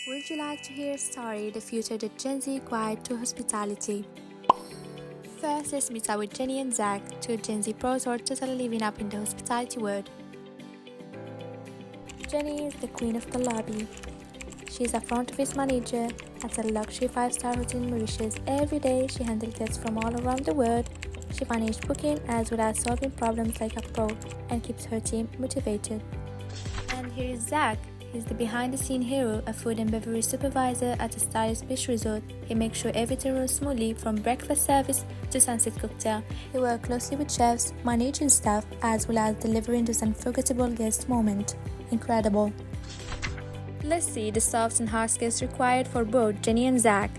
Would you like to hear a story the future that Gen Z acquired to hospitality? First, let's meet up with Jenny and Zach, two Gen Z pros who are totally living up in the hospitality world. Jenny is the queen of the lobby. She is a front office manager at a luxury 5-star hotel in Mauritius. Every day, she handles guests from all around the world. She manages booking as well as solving problems like a pro and keeps her team motivated. And here is Zach. He's the behind-the-scenes hero, a food and beverage supervisor at a stylish beach resort. He makes sure everything runs smoothly from breakfast service to sunset cocktail. He works closely with chefs, managing staff, as well as delivering those unforgettable guest moments. Incredible. Let's see the soft and hard skills required for both Jenny and Zach.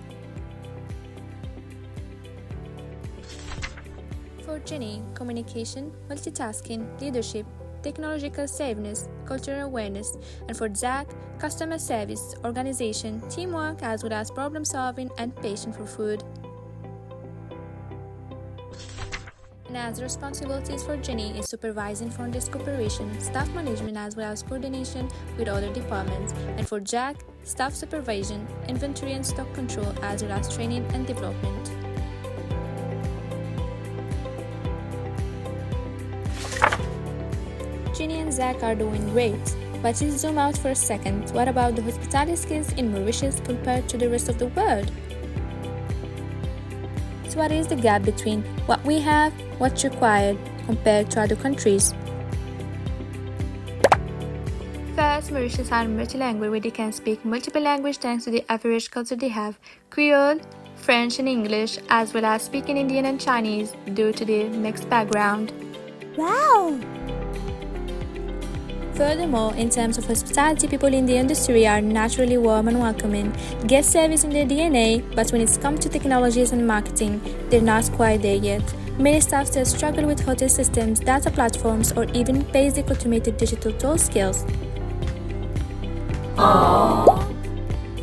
For Jenny, communication, multitasking, leadership, technological savviness, cultural awareness, and for Zach, customer service, organization, teamwork, as well as problem solving and passion for food. And as responsibilities for Jenny is supervising front desk operation, staff management, as well as coordination with other departments, and for Zach, staff supervision, inventory and stock control, as well as training and development. Jenny and Zach are doing great, but let's zoom out for a second. What about the hospitality skills in Mauritius compared to the rest of the world? So what is the gap between what we have, what's required, compared to other countries? First, Mauritius are multilingual where they can speak multiple languages thanks to the average culture they have, Creole, French and English, as well as speaking Indian and Chinese due to their mixed background. Wow! Furthermore, in terms of hospitality, people in the industry are naturally warm and welcoming. Guest service in their DNA, but when it's come to technologies and marketing, they're not quite there yet. Many staff still struggle with hotel systems, data platforms, or even basic automated digital tool skills. Aww.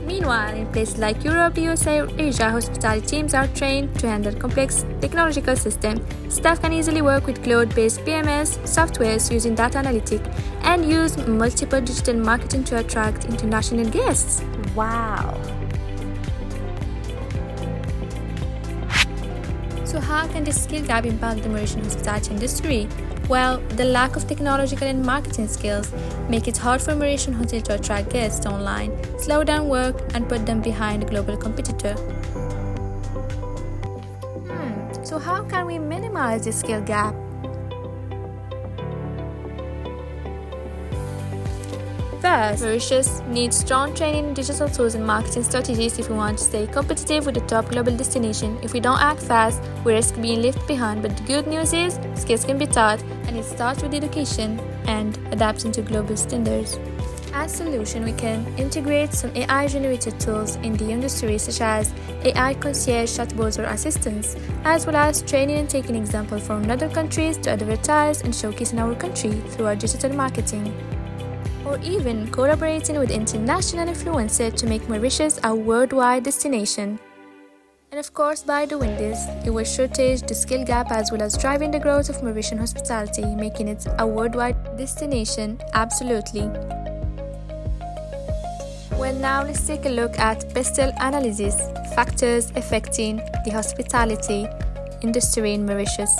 Meanwhile, in places like Europe, the USA, or Asia, hospitality teams are trained to handle complex technological systems. Staff can easily work with cloud-based PMS softwares using data analytics and use multiple digital marketing to attract international guests. Wow! So how can this skill gap impact the Mauritian hospitality industry? Well, the lack of technological and marketing skills make it hard for Mauritian hotels to attract guests online, slow down work, and put them behind a global competitor. So how can we minimize this skill gap? First, Mauritius needs strong training in digital tools and marketing strategies if we want to stay competitive with the top global destination. If we don't act fast, we risk being left behind. But the good news is, skills can be taught, and it starts with education and adapting to global standards. As a solution, we can integrate some AI-generated tools in the industry, such as AI concierge chatbots or assistants, as well as training and taking examples from other countries to advertise and showcase in our country through our digital marketing. Or even collaborating with international influencers to make Mauritius a worldwide destination. And of course, by doing this, it will shortage the skill gap as well as driving the growth of Mauritian hospitality, making it a worldwide destination. Absolutely. Well, now let's take a look at PESTEL analysis, factors affecting the hospitality industry in Mauritius.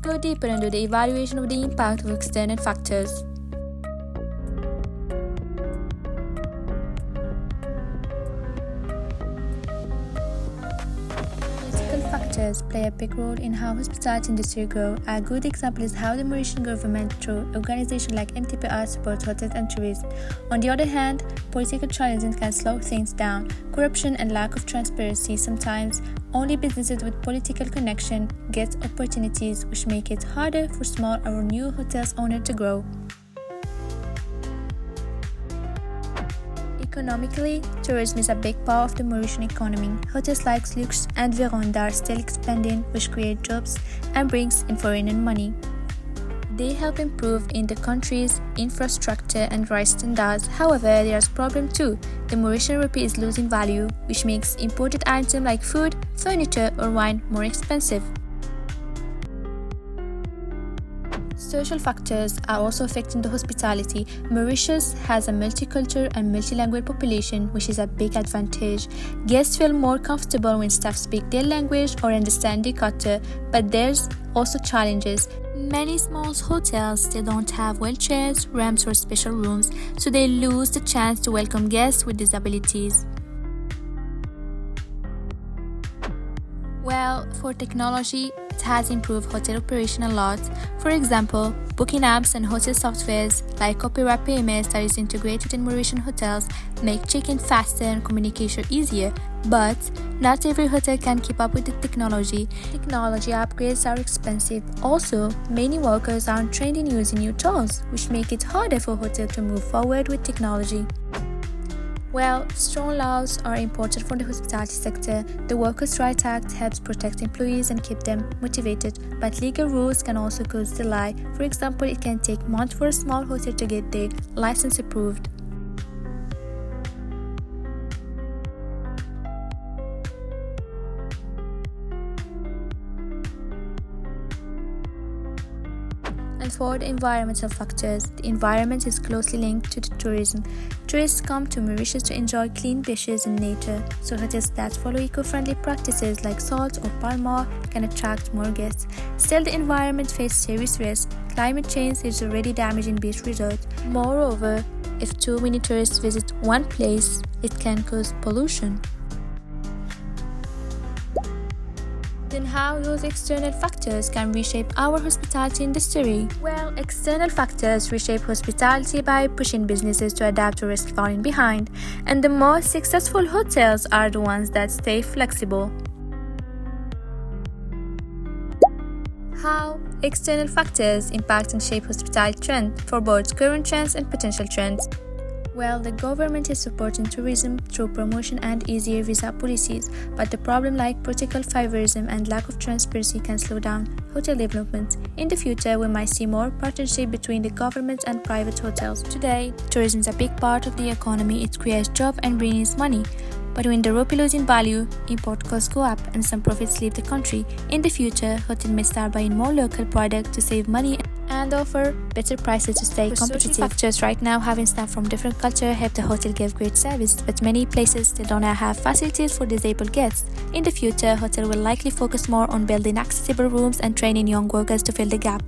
go deeper into the evaluation of the impact of external factors. Political factors play a big role in how hospitality industry grow. A good example is how the Mauritian government, through organizations like MTPR, supports hotels and tourism. On the other hand, political challenges can slow things down. Corruption and lack of transparency. Sometimes only businesses with political connection get opportunities, which make it harder for small or new hotels owners to grow. Economically, tourism is a big part of the Mauritian economy. Hotels like Lux and Veronda are still expanding, which create jobs and brings in foreign money. They help improve in the country's infrastructure and rise standards. However, there's a problem too. The Mauritian rupee is losing value, which makes imported items like food, furniture, or wine more expensive. Social factors are also affecting the hospitality. Mauritius has a multicultural and multilingual population, which is a big advantage. Guests feel more comfortable when staff speak their language or understand the culture, but there's also challenges. Many small hotels still don't have wheelchairs, ramps, or special rooms, so they lose the chance to welcome guests with disabilities. Well, for technology, it has improved hotel operation a lot. For example, booking apps and hotel softwares like Copyright PMS that is integrated in Mauritian hotels make check-in faster and communication easier. But not every hotel can keep up with the technology. Technology upgrades are expensive. Also, many workers aren't trained in using new tools, which make it harder for hotels to move forward with technology. Well, strong laws are important for the hospitality sector. The Workers' Rights Act helps protect employees and keep them motivated, but legal rules can also cause delay. For example, it can take months for a small hotel to get their license approved. And for the environmental factors, the environment is closely linked to the tourism. Tourists come to Mauritius to enjoy clean beaches and nature, so hotels that follow eco-friendly practices like salt or palm oil can attract more guests. Still, the environment faces serious risks. Climate change is already damaging beach resorts. Moreover, if too many tourists visit one place, it can cause pollution. Then how those external factors can reshape our hospitality industry? Well, external factors reshape hospitality by pushing businesses to adapt to risk falling behind, and the most successful hotels are the ones that stay flexible. How external factors impact and shape hospitality trends for both current trends and potential trends. Well, the government is supporting tourism through promotion and easier visa policies, but the problem like political favorism and lack of transparency can slow down hotel development. In the future, we might see more partnership between the government and private hotels. Today, tourism is a big part of the economy. It creates jobs and brings money. But when the rupee loses value, import costs go up and some profits leave the country. In the future, hotels may start buying more local products to save money and offer better prices to stay competitive. Factors right now, having staff from different cultures help the hotel give great service, but many places still don't have facilities for disabled guests. In the future, hotel will likely focus more on building accessible rooms and training young workers to fill the gap.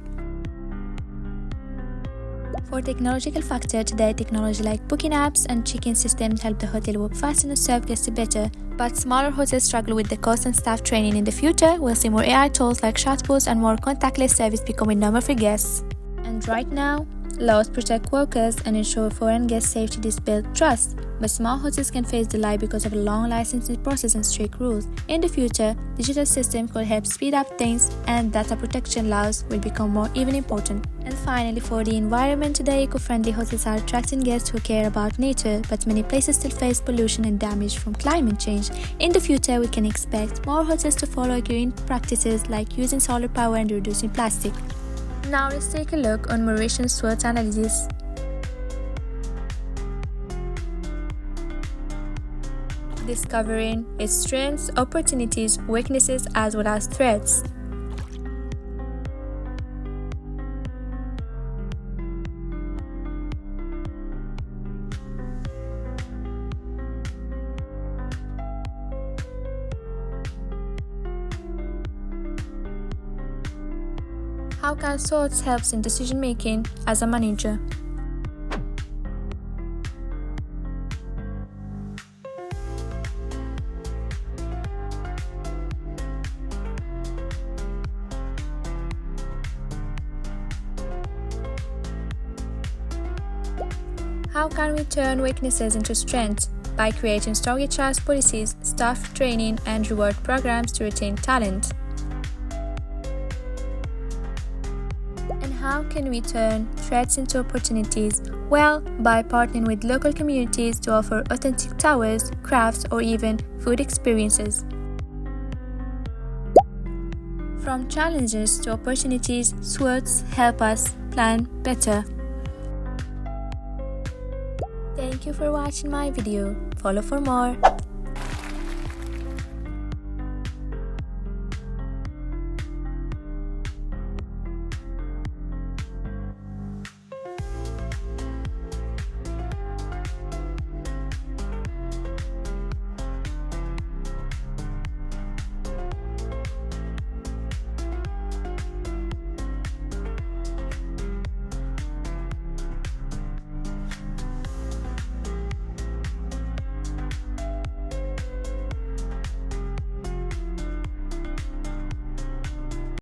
For technological factor, today technology like booking apps and check-in systems help the hotel work faster and serve guests better. But smaller hotels struggle with the cost and staff training. In the future, we'll see more AI tools like chatbots and more contactless service becoming normal for guests. And right now, laws protect workers and ensure foreign guest safety. This builds trust, but small hotels can face delay because of a long licensing process and strict rules. In the future, digital systems could help speed up things, and data protection laws will become more even important. And finally, for the environment, today eco-friendly hotels are attracting guests who care about nature, but many places still face pollution and damage from climate change. In the future, we can expect more hotels to follow green practices like using solar power and reducing plastic. Now let's take a look on Mauritian SWOT analysis. Discovering its strengths, opportunities, weaknesses, as well as threats. How can SWOT help in decision making as a manager? How can we turn weaknesses into strengths? By creating strong HR policies, staff training, and reward programs to retain talent. And how can we turn threats into opportunities? Well, by partnering with local communities to offer authentic towers, crafts, or even food experiences. From challenges to opportunities, SWOTs help us plan better. Thank you for watching my video. Follow for more.